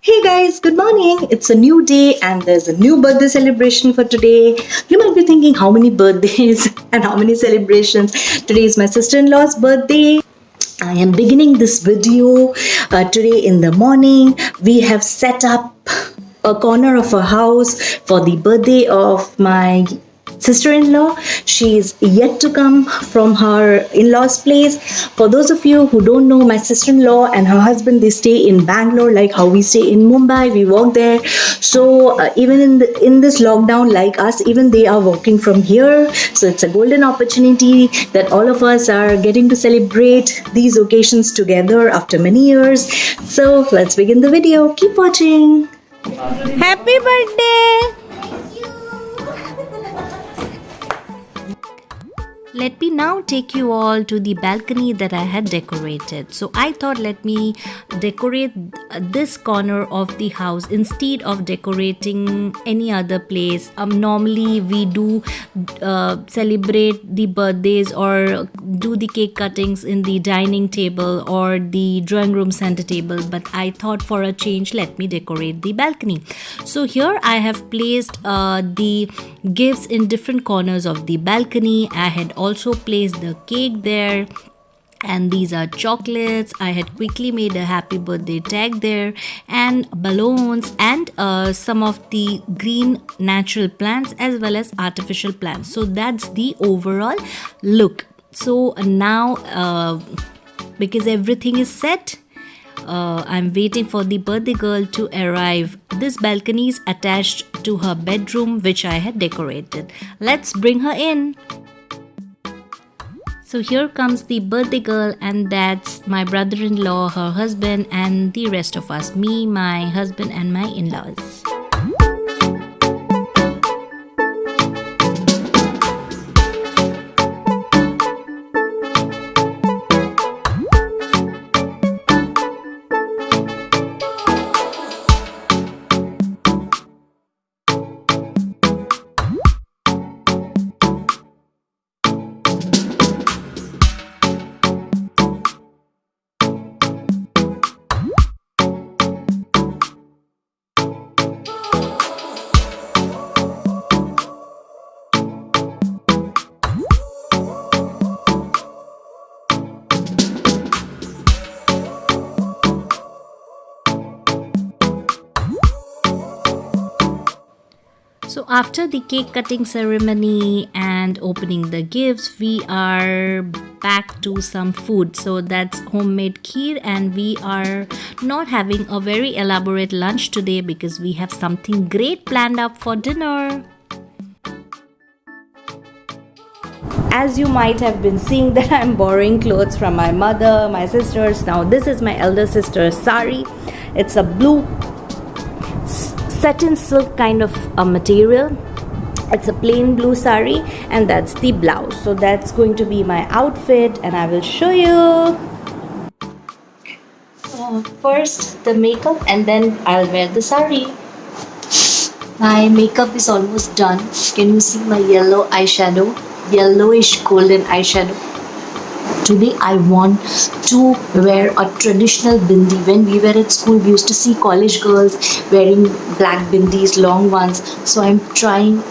Hey guys, good morning. It's a new day and there's a new birthday celebration for today. You might be thinking how many birthdays and how many celebrations. Today is my sister-in-law's birthday. I am beginning this video today in the morning. We have set up a corner of a house for the birthday of my sister-in-law. She is yet to come from her in-laws place. For those of you who don't know, my sister-in-law and her husband, they stay in Bangalore, like how we stay in Mumbai. We work there. So even in this lockdown, like us, even they are working from here. So it's a golden opportunity that all of us are getting to celebrate these occasions together after many years. So let's begin the video. Keep watching. Happy birthday! Let me now take you all to the balcony that I had decorated. So I thought let me decorate this corner of the house instead of decorating any other place. Normally we do celebrate the birthdays or do the cake cuttings in the dining table or the drawing room center table, but I thought for a change let me decorate the balcony. So here I have placed the gifts in different corners of the balcony. I had also placed the cake there, and these are chocolates. I had quickly made a happy birthday tag there, and balloons, and some of the green natural plants as well as artificial plants. So that's the overall look. So now because everything is set, I'm waiting for the birthday girl to arrive. This balcony is attached to her bedroom, which I had decorated. Let's bring her in. So here comes the birthday girl, and that's my brother-in-law, her husband, and the rest of us, me, my husband, and my in-laws. So after the cake cutting ceremony and opening the gifts, we are back to some food. So that's homemade kheer, and we are not having a very elaborate lunch today because we have something great planned up for dinner. As you might have been seeing that I'm borrowing clothes from my mother, my sisters. Now this is my elder sister's sari. It's a blue satin silk kind of a material. It's a plain blue sari, and that's the blouse. So that's going to be my outfit, and I will show you. First the makeup, and then I'll wear the sari. My makeup is almost done. Can you see my yellow eyeshadow? Yellowish golden eyeshadow. Today I want to wear a traditional bindi. When we were at school, we used to see college girls wearing black bindis, long ones. So I'm trying.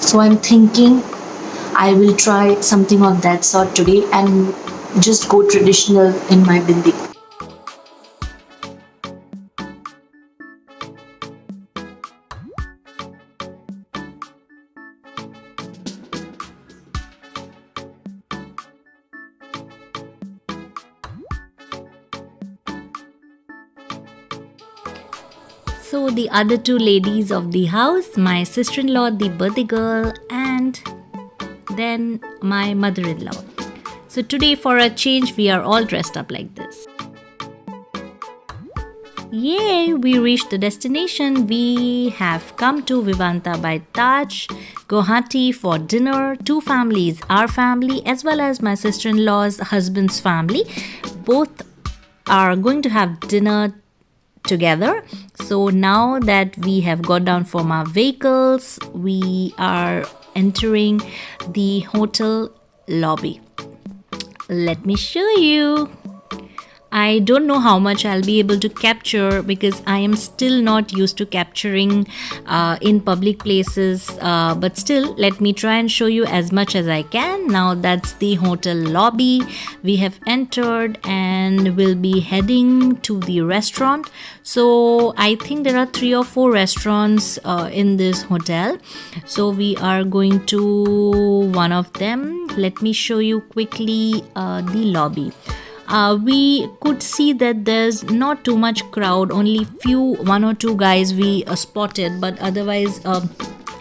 So I'm thinking I will try something of that sort today and just go traditional in my bindi. So the other two ladies of the house, my sister-in-law, the birthday girl, and then my mother-in-law. So today for a change, we are all dressed up like this. Yay! We reached the destination. We have come to Vivanta by Taj, Guwahati for dinner. Two families, our family as well as my sister-in-law's husband's family. Both are going to have dinner together. So now that we have got down from our vehicles, we are entering the hotel lobby. Let me show you. I don't know how much I'll be able to capture because I am still not used to capturing in public places. But still, let me try and show you as much as I can. Now that's the hotel lobby. We have entered and will be heading to the restaurant. So I think there are 3 or 4 restaurants in this hotel. So we are going to one of them. Let me show you quickly the lobby. We could see that there's not too much crowd, only 1 or 2 guys we spotted, but otherwise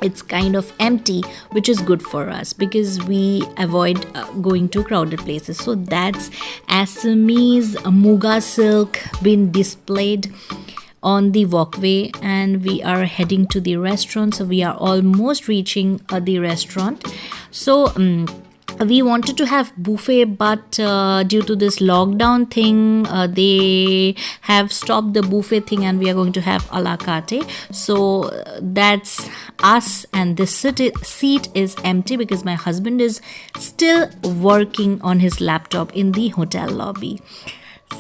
it's kind of empty, which is good for us because we avoid going to crowded places. So that's Assamese Muga silk being displayed on the walkway, and we are heading to the restaurant. So we are almost reaching the restaurant. So we wanted to have buffet, but due to this lockdown thing, they have stopped the buffet thing, and we are going to have a la carte. So that's us, and this seat is empty because my husband is still working on his laptop in the hotel lobby.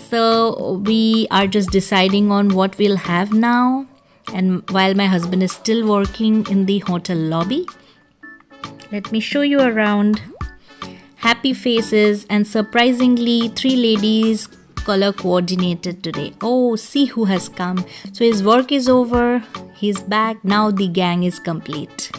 So we are just deciding on what we'll have now, and while my husband is still working in the hotel lobby, let me show you around. Happy faces, and surprisingly 3 ladies color coordinated today. Oh, see who has come. So his work is over, he's back, now the gang is complete.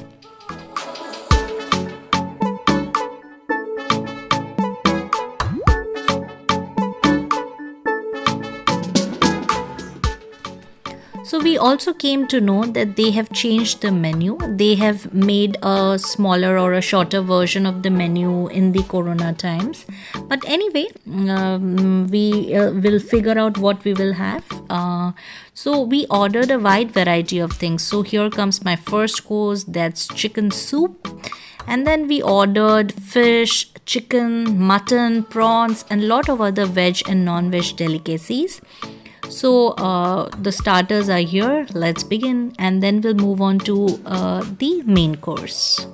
So we also came to know that they have changed the menu. They have made a smaller or a shorter version of the menu in the corona times. But anyway, we will figure out what we will have. So we ordered a wide variety of things. So here comes my first course, that's chicken soup. And then we ordered fish, chicken, mutton, prawns, and a lot of other veg and non-veg delicacies. So the starters are here. Let's begin, and then we'll move on to the main course.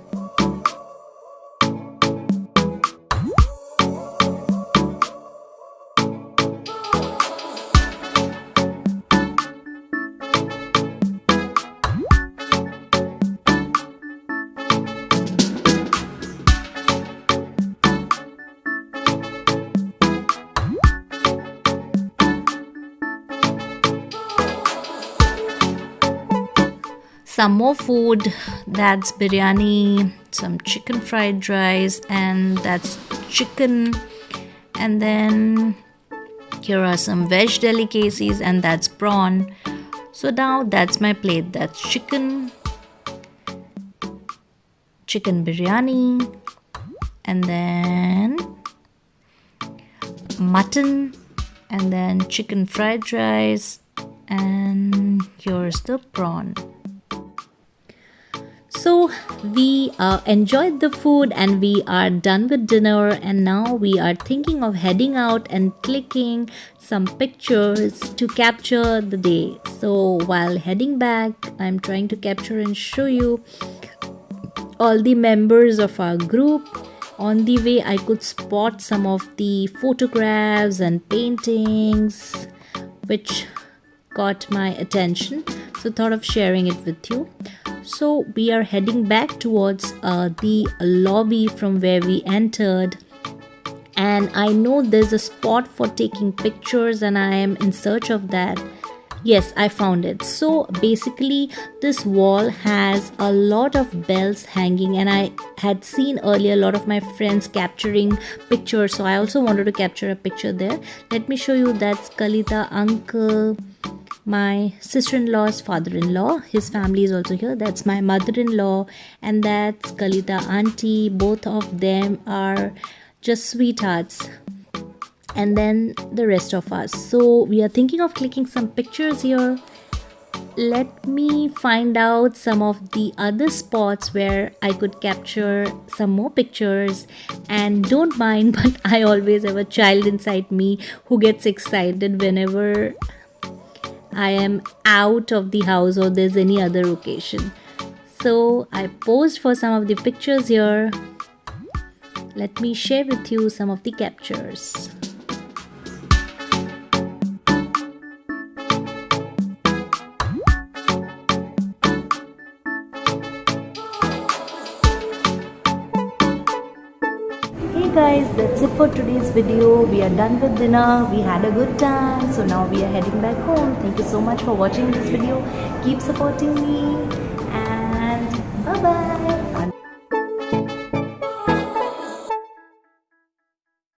Some more food, that's biryani, some chicken fried rice, and that's chicken. And then here are some veg delicacies, and that's prawn. So now that's my plate. That's chicken biryani, and then mutton, and then chicken fried rice, and here's the prawn. So we enjoyed the food, and we are done with dinner, and now we are thinking of heading out and clicking some pictures to capture the day. So while heading back, I'm trying to capture and show you all the members of our group. On the way, I could spot some of the photographs and paintings which caught my attention, so thought of sharing it with you. So we are heading back towards the lobby from where we entered, and I know there's a spot for taking pictures, and I am in search of that. Yes, I found it. So basically this wall has a lot of bells hanging, and I had seen earlier a lot of my friends capturing pictures, so I also wanted to capture a picture there. Let me show you. That's Kalita uncle, my sister-in-law's father-in-law, his family is also here. That's my mother-in-law, and that's Kalita auntie. Both of them are just sweethearts, and then the rest of us. So we are thinking of clicking some pictures here. Let me find out some of the other spots where I could capture some more pictures. And don't mind, but I always have a child inside me who gets excited whenever I am out of the house or there's any other occasion. So I posed for some of the pictures here. Let me share with you some of the captures. guys, that's it for today's video. We are done with dinner. We had a good time. So now we are heading back home. Thank you so much for watching this video. Keep supporting me and bye bye.